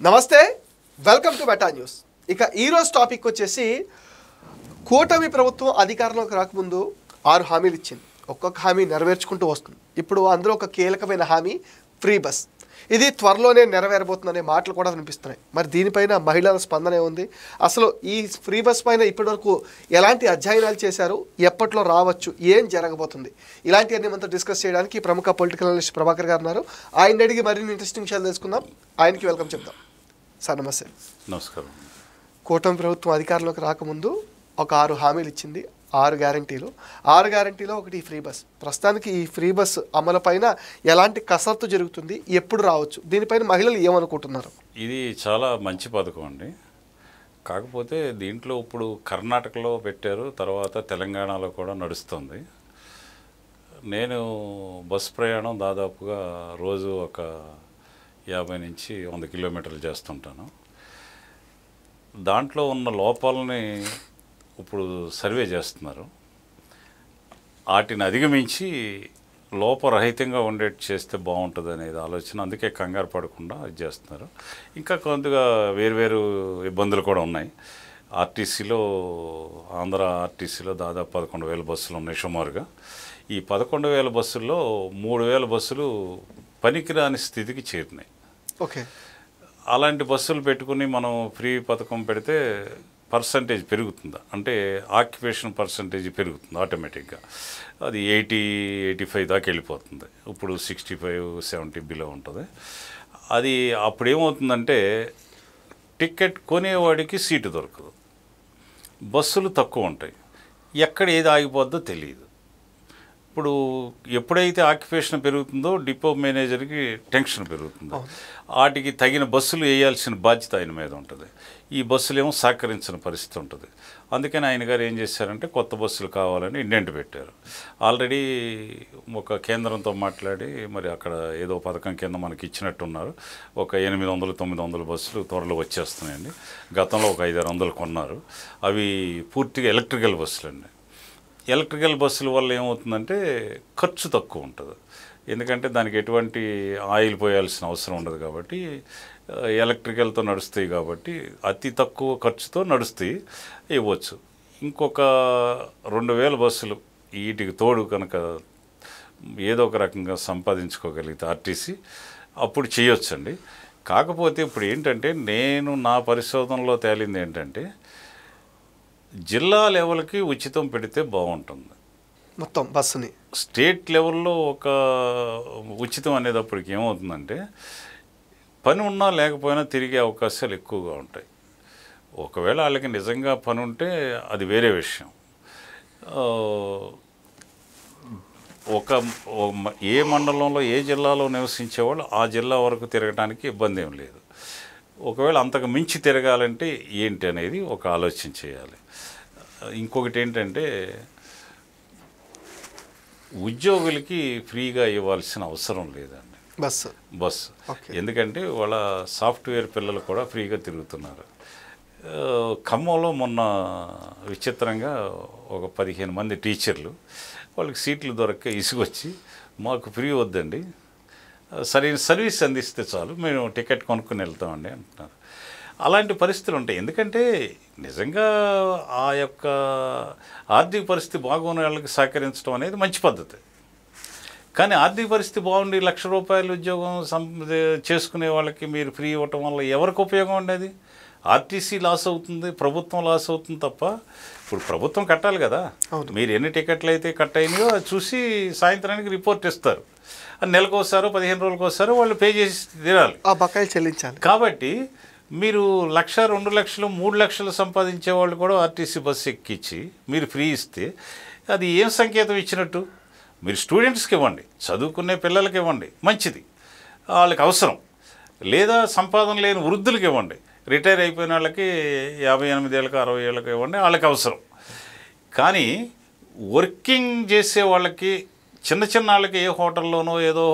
నమస్తే, welcome to meta news. ఇక ఈరోజు టాపిక్ వచ్చేసి కూటమి ప్రభుత్వం అధికారంలోకి రాకముందు 6 హామీలు ఇచ్చింది. ఒక్కొక్క హామీ నెరవేర్చుకుంటూ వస్తుంది. ఇప్పుడు అందులో ఒక కీలకమైన హామీ ఫ్రీ బస్. ఇది త్వరలోనే నెరవేరబోతుందనే మాటలు కూడా వినిపిస్తున్నాయి. మరి దీనిపైన మహిళల స్పందన ఉంది. అసలు ఈ ఫ్రీ బస్ పైన ఇప్పటివరకు ఎలాంటి అధ్యయనాలు చేశారు, ఎప్పట్లో రావచ్చు, ఏం జరగబోతుంది, ఇలాంటివన్నీ మనతో డిస్కస్ చేయడానికి ప్రముఖ పొలిటికల్ అనలిస్ట్ ప్రభాకర్ గారు ఉన్నారు. ఆయన అడిగి మరిన్ని ఇంట్రెస్టింగ్ విషయాలు తెలుసుకుందాం. ఆయనకి వెల్కమ్ చెప్తాం. సార్ నమస్తే. నమస్కారం. కూటమి ప్రభుత్వం అధికారంలోకి రాకముందు ఒక 6 హామీలు ఇచ్చింది. 6 గ్యారంటీలో ఒకటి ఫ్రీ బస్. ప్రస్తుతానికి ఈ ఫ్రీ బస్ అమలు పైన ఎలాంటి కసరత్తు జరుగుతుంది, ఎప్పుడు రావచ్చు, దీనిపైన మహిళలు ఏమనుకుంటున్నారు? ఇది చాలా మంచి పథకం అండి. కాకపోతే దీంట్లో ఇప్పుడు కర్ణాటకలో పెట్టారు, తర్వాత తెలంగాణలో కూడా నడుస్తుంది. నేను బస్ ప్రయాణం దాదాపుగా రోజు ఒక 50 నుంచి 100 కిలోమీటర్లు చేస్తుంటాను. దాంట్లో ఉన్న లోపాలని ఇప్పుడు సర్వే చేస్తున్నారు. వాటిని అధిగమించి లోపరహితంగా ఉండేట్టు చేస్తే బాగుంటుంది అనేది ఆలోచన. అందుకే కంగారు పడకుండా అది చేస్తున్నారు. ఇంకా కొంతగా వేరువేరు ఇబ్బందులు కూడా ఉన్నాయి. ఆర్టీసీలో, ఆంధ్ర ఆర్టీసీలో దాదాపు 11,000 బస్సులు ఉన్నాయి సుమారుగా. ఈ 11,000 బస్సుల్లో 3,000 బస్సులు పనికిరాని స్థితికి చేరినాయి. ఓకే, అలాంటి బస్సులు పెట్టుకుని మనం ఫ్రీ పథకం పెడితే పర్సంటేజ్ పెరుగుతుందా అంటే ఆక్యుపేషన్ పర్సంటేజ్ పెరుగుతుంది ఆటోమేటిక్గా. అది 80-85 దాకా వెళ్ళిపోతుంది. ఇప్పుడు 65-70 బిలో ఉంటుంది. అది అప్పుడు ఏమవుతుందంటే టికెట్ కొనేవాడికి సీటు దొరకదు, బస్సులు తక్కువ ఉంటాయి, ఎక్కడ ఏది ఆగిపోద్దో తెలియదు. ఇప్పుడు ఎప్పుడైతే ఆక్యుపేషన్ పెరుగుతుందో డిపో మేనేజర్కి టెన్షన్ పెరుగుతుందో వాటికి తగిన బస్సులు వేయాల్సిన బాధ్యత ఆయన మీద ఉంటుంది. ఈ బస్సులు ఏమో సహకరించిన పరిస్థితి ఉంటుంది. అందుకని ఆయన గారు ఏం చేశారంటే కొత్త బస్సులు కావాలని ఇండెంట్ పెట్టారు. ఆల్రెడీ ఒక కేంద్రంతో మాట్లాడి మరి అక్కడ ఏదో పథకం కింద మనకి ఇచ్చినట్టున్నారు. ఒక 800-900 బస్సులు త్వరలో వచ్చేస్తున్నాయండి. గతంలో ఒక 500 కొన్నారు. అవి పూర్తిగా ఎలక్ట్రికల్ బస్సులు అండి. ఎలక్ట్రికల్ బస్సుల వల్ల ఏమవుతుందంటే ఖర్చు తక్కువ ఉంటుంది. ఎందుకంటే దానికి ఎటువంటి ఆయిల్ పోయాల్సిన అవసరం ఉండదు కాబట్టి ఎలక్ట్రికల్తో నడుస్తాయి కాబట్టి అతి తక్కువ ఖర్చుతో నడుస్తాయి, ఇవ్వచ్చు. ఇంకొక 2,000 బస్సులు వీటికి తోడు కనుక ఏదో ఒక రకంగా సంపాదించుకోగలిగితే ఆర్టీసీ అప్పుడు చేయొచ్చండి. కాకపోతే ఇప్పుడు ఏంటంటే నేను నా పరిశోధనలో తేలింది ఏంటంటే జిల్లా లెవెల్కి ఉచితం పెడితే బాగుంటుంది. మొత్తం బస్సుని స్టేట్ లెవెల్లో ఒక ఉచితం అనేటప్పటికి ఏమవుతుందంటే పని ఉన్నా లేకపోయినా తిరిగే అవకాశాలు ఎక్కువగా ఉంటాయి. ఒకవేళ వాళ్ళకి నిజంగా పని ఉంటే అది వేరే విషయం. ఏ మండలంలో ఏ జిల్లాలో నివసించేవాళ్ళు ఆ జిల్లా వరకు తిరగడానికి ఇబ్బంది ఏం లేదు. ఒకవేళ అంతకు మించి తిరగాలంటే ఏంటి అనేది ఒక ఆలోచన చేయాలి. ఇంకొకటి ఏంటంటే ఉద్యోగులకి ఫ్రీగా ఇవ్వాల్సిన అవసరం లేదండి బస్సు. ఎందుకంటే వాళ్ళ సాఫ్ట్వేర్ పిల్లలు కూడా ఫ్రీగా తిరుగుతున్నారు. ఖమ్మంలో మొన్న విచిత్రంగా ఒక 15 మంది టీచర్లు వాళ్ళకి సీట్లు దొరక్క ఇసుకొచ్చి మాకు ఫ్రీ వద్దండి, సరైన సర్వీస్ అందిస్తే చాలు, మేము టికెట్ కొనుక్కొని వెళ్తామండి అంటున్నారు. అలాంటి పరిస్థితులు ఉంటాయి. ఎందుకంటే నిజంగా ఆ యొక్క ఆర్థిక పరిస్థితి బాగున్న వాళ్ళకి సహకరించడం అనేది మంచి పద్ధతి. కానీ ఆర్థిక పరిస్థితి బాగుండి ₹1,00,000 ఉద్యోగం చేసుకునే వాళ్ళకి మీరు ఫ్రీ ఇవ్వటం వల్ల ఎవరికి ఉపయోగం ఉండేది? ఆర్టీసీ లాస్ అవుతుంది, ప్రభుత్వం లాస్ అవుతుంది తప్ప. ఇప్పుడు ప్రభుత్వం కట్టాలి కదా. మీరు ఎన్ని టికెట్లు అయితే కట్ అయినాయో అది చూసి సాయంత్రానికి రిపోర్ట్ ఇస్తారు. నెలకోసారో 15 రోజులకోసారో వాళ్ళు పే చేసి తీరాలి, ఆ బకాయిలు చెల్లించాలి. కాబట్టి మీరు 1,00,000, 2,00,000, 3,00,000 సంపాదించే వాళ్ళు కూడా ఆర్టీసీ బస్సు ఎక్కించి మీరు ఫ్రీ ఇస్తే అది ఏం సంకేతం ఇచ్చినట్టు? మీరు స్టూడెంట్స్కి ఇవ్వండి, చదువుకునే పిల్లలకి ఇవ్వండి, మంచిది, వాళ్ళకి అవసరం. లేదా సంపాదన లేని వృద్ధులకి ఇవ్వండి, రిటైర్ అయిపోయిన వాళ్ళకి 58 ఏళ్ళకి 60 ఏళ్ళకి ఇవ్వండి, వాళ్ళకి అవసరం. కానీ వర్కింగ్ చేసే వాళ్ళకి, చిన్న చిన్న వాళ్ళకి ఏ హోటల్లోనో ఏదో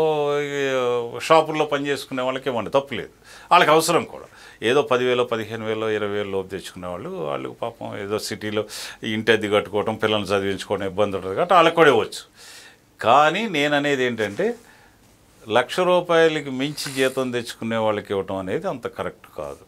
షాపుల్లో పనిచేసుకునే వాళ్ళకి ఇవ్వండి, తప్పులేదు, వాళ్ళకి అవసరం కూడా. ఏదో 10,000, 15,000, 20,000 లోపు తెచ్చుకునే వాళ్ళు పాపం ఏదో సిటీలో ఇంటి అద్దె కట్టుకోవడం, పిల్లల్ని చదివించుకోవడం ఇబ్బంది ఉంటుంది కాబట్టి వాళ్ళకి కూడా ఇవ్వచ్చు. కానీ నేను అనేది ఏంటంటే రూపాయలకి మించి జీతం తెచ్చుకునే వాళ్ళకి ఇవ్వటం అనేది అంత కరెక్ట్ కాదు.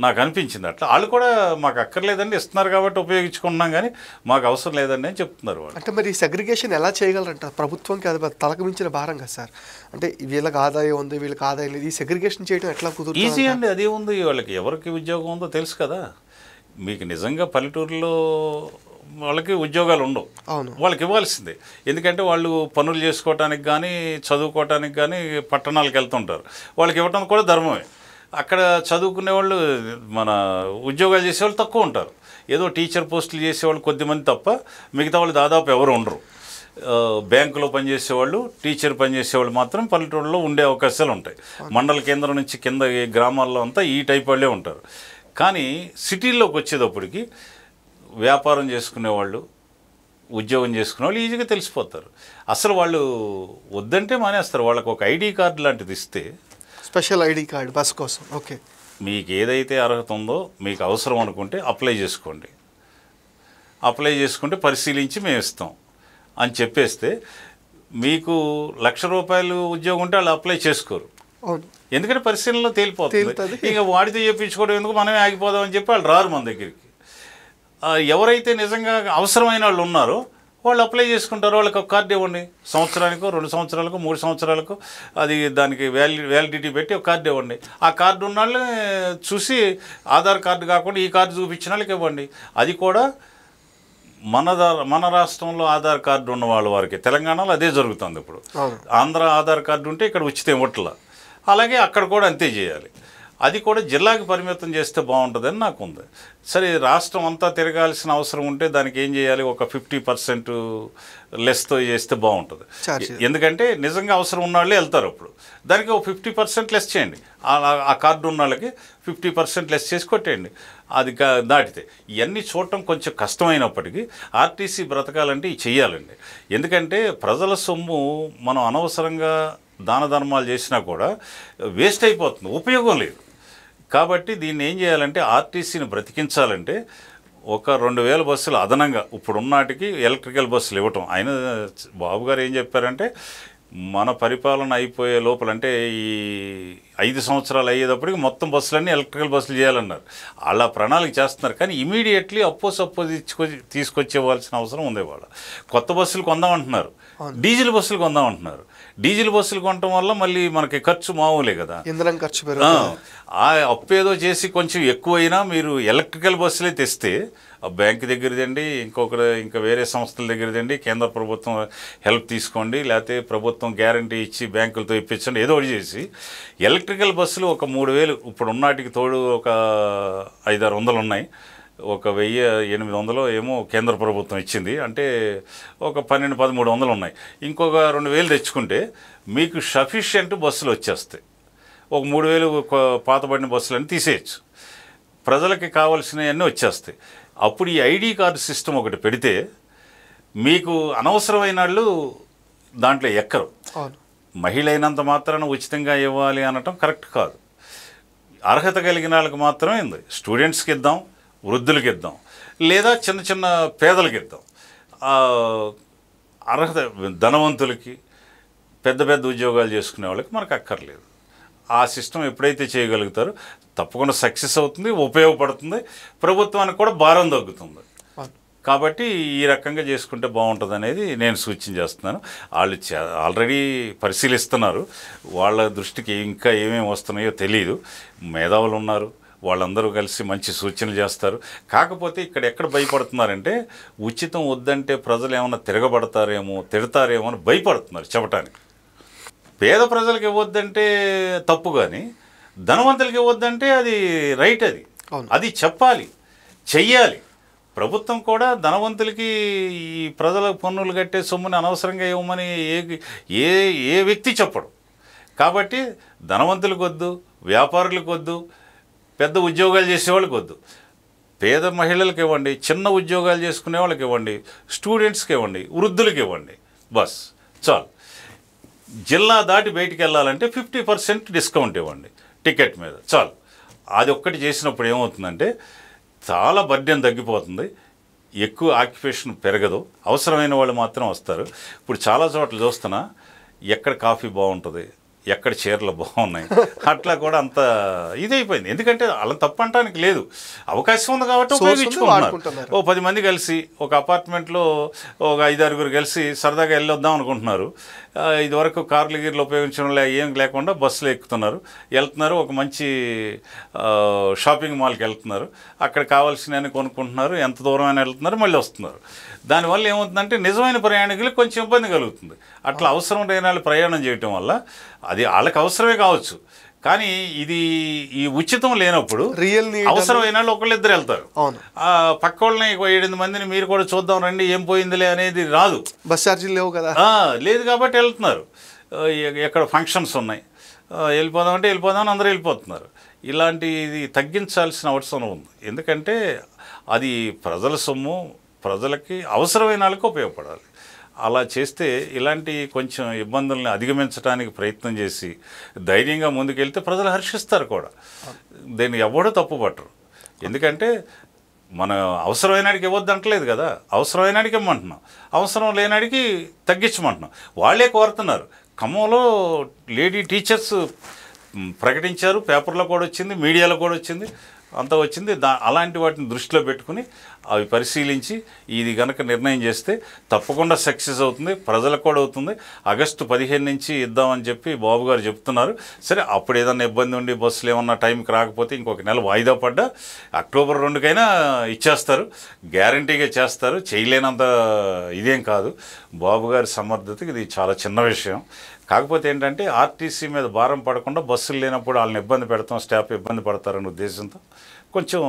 నాకు అనిపించింది అట్లా. వాళ్ళు కూడా మాకు అక్కర్లేదండి, ఇస్తున్నారు కాబట్టి ఉపయోగించుకుంటున్నాం, కానీ మాకు అవసరం లేదండి అని చెప్తున్నారు వాళ్ళు. అంటే మరి సెగ్రిగేషన్ ఎలా చేయగలరంట? ప్రభుత్వంకి అది తలకు మించిన భారం కదా సార్. అంటే వీళ్ళకి ఆదాయం ఉంది, వీళ్ళకి ఆదాయం లేదు, ఈ సెగ్రిగేషన్ చేయడం ఎట్లా కుదురుతుంది? ఈజీ అండి, అదే ఉంది. వాళ్ళకి ఎవరికి ఉద్యోగం ఉందో తెలుసు కదా. మీకు నిజంగా పల్లెటూరులో వాళ్ళకి ఉద్యోగాలు ఉండవు, అవును, వాళ్ళకి ఇవ్వాల్సిందే. ఎందుకంటే వాళ్ళు పనులు చేసుకోవటానికి కానీ చదువుకోవటానికి కానీ పట్టణాలకు వెళ్తుంటారు, వాళ్ళకి ఇవ్వటం కూడా ధర్మమే. అక్కడ చదువుకునే వాళ్ళు, మన ఉద్యోగాలు చేసేవాళ్ళు తక్కువ ఉంటారు. ఏదో టీచర్ పోస్టులు చేసేవాళ్ళు కొద్దిమంది తప్ప మిగతా వాళ్ళు దాదాపు ఎవరు ఉండరు. బ్యాంకులో పనిచేసేవాళ్ళు, టీచర్ పనిచేసేవాళ్ళు మాత్రం పల్లెటూరులో ఉండే అవకాశాలు ఉంటాయి. మండల కేంద్రం నుంచి కింద గ్రామాల్లో అంతా ఈ టైప్ వాళ్ళే ఉంటారు. కానీ సిటీల్లోకి వచ్చేటప్పటికి వ్యాపారం చేసుకునేవాళ్ళు, ఉద్యోగం చేసుకునే వాళ్ళు ఈజీగా తెలిసిపోతారు. అసలు వాళ్ళు వద్దంటే మానేస్తారు. వాళ్ళకు ఒక ఐడి కార్డు లాంటిది ఇస్తే, స్పెషల్ ఐడి కార్డు బస్ కోసం, ఓకే, మీకు ఏదైతే అర్హత ఉందో మీకు అవసరం అనుకుంటే అప్లై చేసుకోండి, అప్లై చేసుకుంటే పరిశీలించి మేము ఇస్తాం అని చెప్పేస్తే, మీకు రూపాయలు ఉద్యోగం ఉంటే వాళ్ళు అప్లై చేసుకోరు. అవును, ఎందుకంటే పరిశీలనలో తేలిపోతుంది. ఇక వాడితో చెప్పించుకోవడం ఎందుకు, మనమే ఆగిపోదామని చెప్పి వాళ్ళు రారు మన దగ్గరికి. ఎవరైతే నిజంగా అవసరమైన వాళ్ళు ఉన్నారో వాళ్ళు అప్లై చేసుకుంటారు. వాళ్ళకి ఒక కార్డు ఇవ్వండి, సంవత్సరానికో 2 సంవత్సరాలకు 3 సంవత్సరాలకు, అది దానికి వ్యాలిడిటీ పెట్టి ఒక కార్డు ఇవ్వండి. ఆ కార్డు ఉన్న వాళ్ళని చూసి ఆధార్ కార్డు కాకుండా ఈ కార్డు చూపించిన వాళ్ళకి ఇవ్వండి. అది కూడా మన రాష్ట్రంలో ఆధార్ కార్డు ఉన్న వాళ్ళ వారికి. తెలంగాణలో అదే జరుగుతుంది ఇప్పుడు. ఆంధ్ర ఆధార్ కార్డు ఉంటే ఇక్కడ ఉచితం ఇవ్వట్లా, అలాగే అక్కడ కూడా అంతే చేయాలి. అది కూడా జిల్లాకి పరిమితం చేస్తే బాగుంటుందని నాకు ఉంది. సరే, రాష్ట్రం అంతా తిరగాల్సిన అవసరం ఉంటే దానికి ఏం చేయాలి, ఒక 50% లెస్తో చేస్తే బాగుంటుంది. ఎందుకంటే నిజంగా అవసరం ఉన్న వాళ్ళే వెళ్తారు. అప్పుడు దానికి ఒక 50% లెస్ చేయండి. ఆ కార్డు ఉన్న వాళ్ళకి 50% లెస్ చేసి కొట్టేయండి. అది దాటితే ఇవన్నీ చూడటం కొంచెం కష్టమైనప్పటికీ ఆర్టీసీ బ్రతకాలంటే ఇవి చెయ్యాలండి. ఎందుకంటే ప్రజల సొమ్ము మనం అనవసరంగా దాన ధర్మాలు చేసినా కూడా వేస్ట్ అయిపోతుంది, ఉపయోగం లేదు. కాబట్టి దీన్ని ఏం చేయాలంటే, ఆర్టీసీని బ్రతికించాలంటే ఒక 2000 బస్సులు అదనంగా ఇప్పుడున్నాటికి ఎలక్ట్రికల్ బస్సులు ఇవ్వటం. ఆయన బాబు గారు ఏం చెప్పారంటే, మన పరిపాలన అయిపోయే లోపల, అంటే ఈ 5 సంవత్సరాలు అయ్యేటప్పటికి మొత్తం బస్సులన్నీ ఎలక్ట్రికల్ బస్సులు చేయాలన్నారు. అలా ప్రణాళిక చేస్తున్నారు. కానీ ఇమీడియట్లీ సప్పో తీసుకొచ్చేవాల్సిన అవసరం ఉంది. వాళ్ళ కొత్త బస్సులు కొందామంటున్నారు, డీజిల్ బస్సులు కొందామంటున్నారు. డీజిల్ బస్సులు కొనటం వల్ల మళ్ళీ మనకి ఖర్చు మామూలే కదా, ఇంధనం ఖర్చు పెరుగుతుంది. ఆ అప్పేదో చేసి కొంచెం ఎక్కువైనా మీరు ఎలక్ట్రికల్ బస్సులే తెస్తే, బ్యాంక్ దగ్గరదండి, ఇంకా వేరే సంస్థల దగ్గరదండి, కేంద్ర ప్రభుత్వం హెల్ప్ తీసుకోండి, లేకపోతే ప్రభుత్వం గ్యారంటీ ఇచ్చి బ్యాంకులతో ఇప్పించండి, ఏదో ఒకటి చేసి ఎలక్ట్రికల్ బస్సులు ఒక 3000, ఇప్పుడు ఉన్నాటికి తోడు ఒక 500-600 ఉన్నాయి. ఒక 1800 ఏమో కేంద్ర ప్రభుత్వం ఇచ్చింది, అంటే ఒక 1200-1300 ఉన్నాయి. ఇంకొక 2000 తెచ్చుకుంటే మీకు సఫిషియెంట్ బస్సులు వచ్చేస్తాయి. ఒక 3000 పాతబడిన బస్సులన్నీ తీసేయచ్చు, ప్రజలకి కావాల్సినవన్నీ వచ్చేస్తాయి. అప్పుడు ఈ ఐడి కార్డు సిస్టమ్ ఒకటి పెడితే మీకు అనవసరమైన వాళ్ళు దాంట్లో ఎక్కరు. మహిళ అయినంత మాత్రాన ఉచితంగా ఇవ్వాలి అనటం కరెక్ట్ కాదు. అర్హత కలిగిన వాళ్ళకి మాత్రమే ఉంది. స్టూడెంట్స్కి ఇద్దాం, వృద్ధులకి ఇద్దాం, లేదా చిన్న చిన్న పేదలకి ఇద్దాం. అర్హత ధనవంతులకి, పెద్ద పెద్ద ఉద్యోగాలు చేసుకునే వాళ్ళకి మనకు అక్కర్లేదు. ఆ సిస్టమ్ ఎప్పుడైతే చేయగలుగుతారో తప్పకుండా సక్సెస్ అవుతుంది, ఉపయోగపడుతుంది, ప్రభుత్వానికి కూడా భారం తగ్గుతుంది. కాబట్టి ఈ రకంగా చేసుకుంటే బాగుంటుంది అనేది నేను సూచన చేస్తున్నాను. వాళ్ళు ఆల్రెడీ పరిశీలిస్తున్నారు, వాళ్ళ దృష్టికి ఇంకా ఏమేమి వస్తున్నాయో తెలియదు. మేధావులు ఉన్నారు, వాళ్ళందరూ కలిసి మంచి సూచనలు చేస్తారు. కాకపోతే ఇక్కడ ఎక్కడ భయపడుతున్నారంటే, ఉచితం వద్దంటే ప్రజలు ఏమైనా తిరగబడతారేమో, తిడతారేమో అని భయపడుతున్నారు చెప్పటానికి. పేద ప్రజలకు ఇవ్వద్దంటే తప్పు, కానీ ధనవంతులకి ఇవ్వద్దంటే అది రైట్. అది చెప్పాలి, చెయ్యాలి. ప్రభుత్వం కూడా ధనవంతులకి ఈ ప్రజల పన్నులు కట్టే సొమ్ముని అనవసరంగా ఇవ్వమని ఏ వ్యక్తి చెప్పడు. కాబట్టి ధనవంతులకు వద్దు, వ్యాపారులకు వద్దు, పెద్ద ఉద్యోగాలు చేసేవాళ్ళకి వద్దు. పేద మహిళలకు ఇవ్వండి, చిన్న ఉద్యోగాలు చేసుకునే వాళ్ళకి ఇవ్వండి, స్టూడెంట్స్కి ఇవ్వండి, వృద్ధులకి ఇవ్వండి, బస్ చాలు. జిల్లా దాటి బయటికి వెళ్ళాలంటే 50% డిస్కౌంట్ ఇవ్వండి టికెట్ మీద, చాలు. అది ఒక్కటి చేసినప్పుడు ఏమవుతుందంటే చాలా బర్డెన్ తగ్గిపోతుంది, ఎక్కువ ఆక్యుపేషన్ పెరగదు, అవసరమైన వాళ్ళు మాత్రం వస్తారు. ఇప్పుడు చాలా చోట్ల చూస్తున్నా, ఎక్కడ కాఫీ బాగుంటుంది, ఎక్కడ చీరలు బాగున్నాయి, అట్లా కూడా అంత ఇదైపోయింది. ఎందుకంటే అలా తప్పంటానికి లేదు, అవకాశం ఉంది కాబట్టి ఉపయోగించుకుంటున్నారు. ఓ 10 మంది కలిసి ఒక అపార్ట్మెంట్లో ఒక 5-6 కలిసి సరదాగా వెళ్ళొద్దాం అనుకుంటున్నారు. ఇదివరకు కార్లు గీర్లు ఉపయోగించడం ఏం లేకుండా బస్సులు ఎక్కుతున్నారు, వెళ్తున్నారు, ఒక మంచి షాపింగ్ మాల్కి వెళ్తున్నారు, అక్కడ కావాల్సినవి కొనుక్కుంటున్నారు, ఎంత దూరమైనా వెళ్తున్నారు, మళ్ళీ వస్తున్నారు. దానివల్ల ఏమవుతుందంటే నిజమైన ప్రయాణికులకు కొంచెం ఇబ్బంది కలుగుతుంది. అట్లా అవసరం లేని వాళ్ళు ప్రయాణం చేయటం వల్ల అది వాళ్ళకి అవసరమే కావచ్చు, కానీ ఇది ఈ ఉచితం లేనప్పుడు అవసరమైన వాళ్ళు ఒకళ్ళిద్దరు వెళ్తారు. పక్క వాళ్ళని 7-8 మందిని మీరు కూడా చూద్దాం రండి ఏం పోయిందిలే అనేది రాదు, బస్ ఛార్జీలు లేవు కదా, లేదు కాబట్టి వెళ్తున్నారు. ఎక్కడ ఫంక్షన్స్ ఉన్నాయి, వెళ్ళిపోదామంటే వెళ్ళిపోదామని అందరూ వెళ్ళిపోతున్నారు. ఇలాంటిది తగ్గించాల్సిన అవసరం ఉంది. ఎందుకంటే అది ప్రజల సొమ్ము, ప్రజలకి అవసరమైన వాళ్ళకి ఉపయోగపడాలి. అలా చేస్తే ఇలాంటి కొంచెం ఇబ్బందుల్ని అధిగమించడానికి ప్రయత్నం చేసి ధైర్యంగా ముందుకెళ్తే ప్రజలు హర్షిస్తారు కూడా. దీన్ని ఎవడో తప్పు పట్టరు. ఎందుకంటే మన అవసరమైనడికి ఇవ్వద్దంటలేదు కదా, అవసరమైనడికి ఇమ్మంటున్నాం, అవసరం లేనాడికి తగ్గించమంటున్నాం. వాళ్ళే కోరుతున్నారు. ఖమ్మంలో లేడీ టీచర్స్ ప్రకటించారు, పేపర్లో కూడా వచ్చింది, మీడియాలో కూడా వచ్చింది, అంతా వచ్చింది. అలాంటి వాటిని దృష్టిలో పెట్టుకుని అవి పరిశీలించి ఇది కనుక నిర్ణయం చేస్తే తప్పకుండా సక్సెస్ అవుతుంది, ప్రజలకు కూడా అవుతుంది. ఆగస్టు 15 నుంచి ఇద్దామని చెప్పి బాబు గారు చెప్తున్నారు. సరే, అప్పుడు ఏదన్నా ఇబ్బంది ఉండి బస్సులు ఏమన్నా టైంకి రాకపోతే ఇంకొక నెల వాయిదా పడ్డా అక్టోబర్ 2కైనా ఇచ్చేస్తారు, గ్యారంటీగా చేస్తారు. చేయలేనంత ఇదేం కాదు. బాబు గారి సమర్థతకి ఇది చాలా చిన్న విషయం. కాకపోతే ఏంటంటే ఆర్టీసీ మీద భారం పడకుండా బస్సులు లేనప్పుడు వాళ్ళని ఇబ్బంది పెడతాం, స్టాఫ్ ఇబ్బంది పడతారనే ఉద్దేశంతో కొంచెం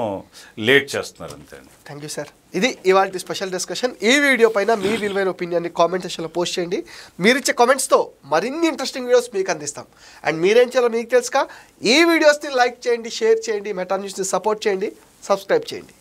లేట్ చేస్తున్నారు అంతే. Thank you sir. ఇది ఇవాళ స్పెషల్ డిస్కషన్. ఈ వీడియో పైన మీ విలువైన ఒపీనియన్ని కామెంట్ సెక్షన్లో పోస్ట్ చేయండి. మీరు ఇచ్చే కామెంట్స్తో మరిన్ని ఇంట్రెస్టింగ్ వీడియోస్ మీకు అందిస్తాం. అండ్ మీరేం చేయాలో మీకు తెలుసుగా, ఈ వీడియోస్ని లైక్ చేయండి, షేర్ చేయండి, మెటా న్యూస్ని సపోర్ట్ చేయండి, సబ్స్క్రైబ్ చేయండి.